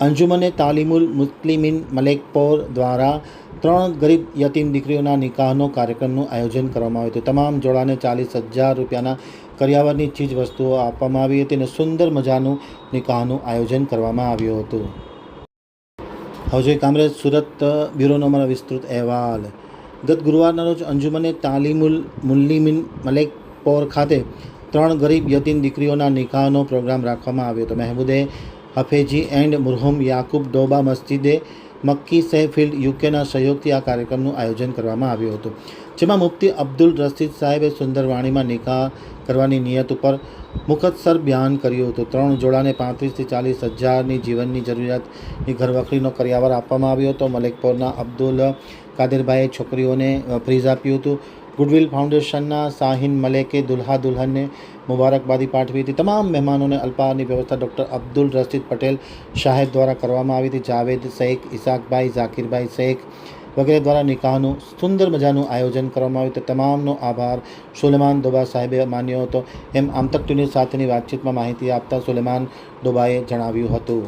અંજુમને તાલીમુલ મુસ્લિમીન મલેકપોર દ્વારા 3 ગરીબ યતીમ દીકરીઓના નિકાહનો કાર્યક્રમનું આયોજન કરવામાં આવ્યું હતું। તમામ જોડાને 40,000 રૂપિયાના કરિયાવરની ચીજ વસ્તુઓ આપવામાં આવી હતી અને સુંદર મજાનું નિકાહનું આયોજન કરવામાં આવ્યું હતું। હવે જોઈએ કામરેજ સુરત બ્યુરોનો અમારો વિસ્તૃત અહેવાલ। ગત ગુરુવારના રોજ અંજુમને તાલીમુલ મુસ્લિમીન મલેકપોર ખાતે 3 ગરીબ યતીમ દીકરીઓના નિકાહનો પ્રોગ્રામ રાખવામાં આવ્યો હતો। મહેમૂદે હફેજી એન્ડ મુરહુમ યાકૂબ ડોબા મસ્જિદે મક્કી સહફિલ્ડ યુકેના સહયોગથી આ કાર્યક્રમનું આયોજન કરવામાં આવ્યું હતું, જેમાં મુફ્તી અબ્દુલ રશીદ સાહેબે સુંદર વાણીમાં નિકાહ કરવાની નિયત ઉપર મુખત્સર બયાન કર્યું હતું। 3 જોડાને 35,000 થી 40,000ની જીવનની જરૂરિયાતની ઘરવખરીનો કરિયાવર આપવામાં આવ્યો હતો। મલેકપોરના અબ્દુલ કાદિરભાઈએ છોકરીઓને ફ્રીઝ આપ્યું હતું। ગુડવિલ ફાઉન્ડેશનના શાહીન મલેકે દુલ્હા દુલ્હનને મુબારકબાદી પાઠવી હતી। તમામ મહેમાનોને અલ્પાહારની વ્યવસ્થા ડૉક્ટર અબ્દુલ રશીદ પટેલ સાહેબ દ્વારા કરવામાં આવી હતી। જાવેદ શેખ, ઇસાકભાઈ, ઝાકીરભાઈ શેખ વગેરે દ્વારા નિકાહનું સુંદર મજાનું આયોજન કરવામાં આવ્યું હતું। તમામનો આભાર સુલેમાન ડોબા સાહેબે માન્યો હતો, એમ આમતક ન્યૂઝ સાથેની વાતચીતમાં માહિતી આપતા સુલેમાન ડોબાએ જણાવ્યું હતું।